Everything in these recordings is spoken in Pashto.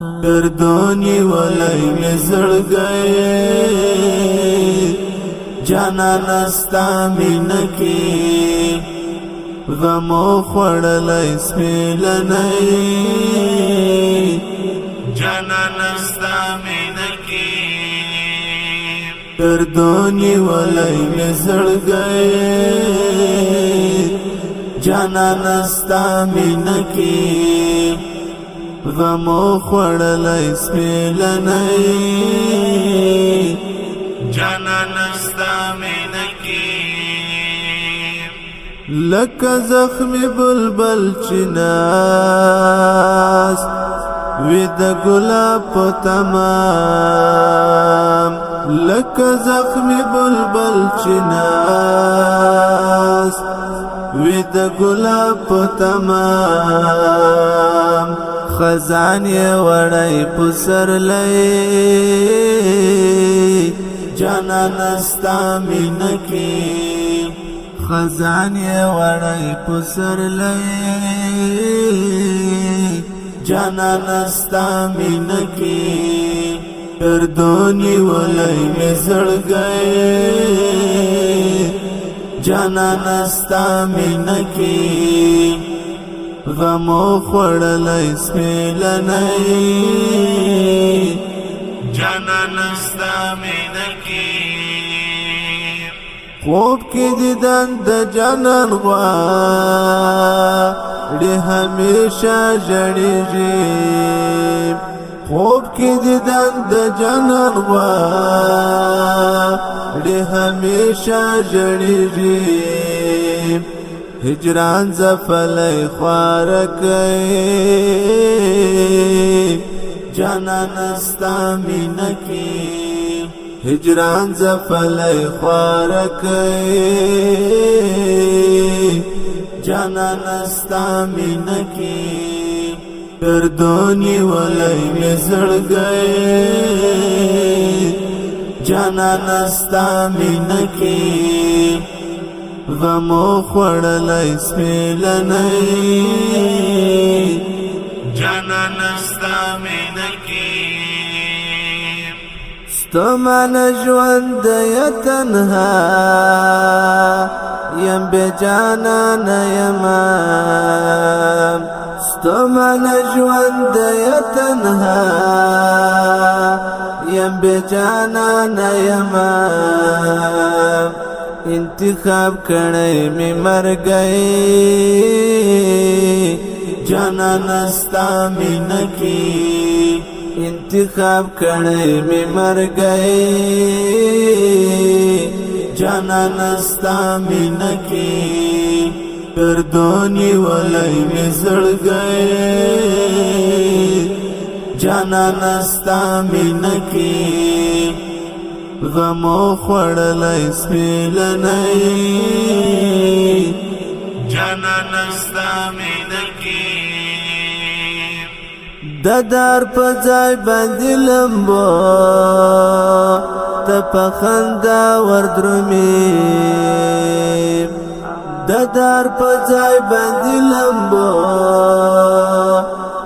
گردونی ولی می زړګي جانان استا مینکی غمو خوړلای سپیلنی جانان استا مینکی گردونی ولی می زړګي جانان استا مینکی غمو خوړلای سپیلنی جانان استا مینکی لکه زخمی بلبل چناس وی د ګلاب په تمام لکه زخمی بلبل چناس وی د ګلاب په تمام خزان یې وړی پسر لئی جانان استا مینکی خزان یې وړی پسر لئی جانان استا مینکی گردونی ولی می زړګي جانان استا مینکی غمو خوړلای سپیلنی جانان استا مینکی خوب کی دیدن د جانان غواړي همیشه ژړیږي خوب کی دیدن د جانان غواړي همیشه ژړیږي هجران زفلی خوار کئی جانان استا مینکی هجران زفلی خوار کئی جانان استا مینکی گردونی ولی می زړګي جانان استا مینکی غمو خوړلای سپیلنی جانان استا مینکی ستومان ژوند تنها یم بی جانان یما ستومان ژوند تنها یم بی جانان یما انتخاب کړی می مرګي جانان استا مینکی انتخاب کړی می مرګي جانان استا مینکی گردونی ولی می زړګي جانان استا مینکی غمو خوړلای سپیلنی جانان استا مینکی ددار په ځای باندې لمبو ته په خندا وردرومي ددار په ځای باندې لمبو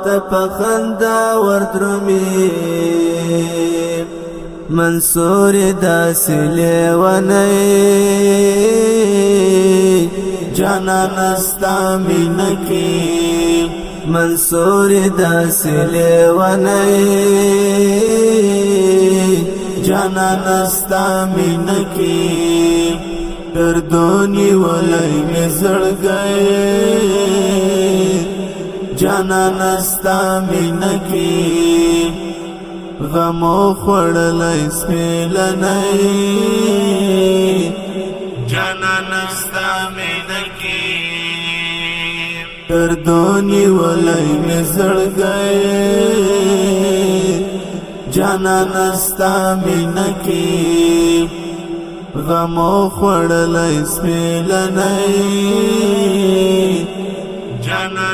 ته په خندا وردرومي منصور داسې لیونی جانان استا مینکی منصور داسې لیونی جانان استا مینکی گردونی ولی می زړګي جانان استا مینکی غمو خوړلای سپیلنی جانان استا مینکی گردونی ولی می زړګي جانان استا مینکی غمو خوړلای سپیلنی جانان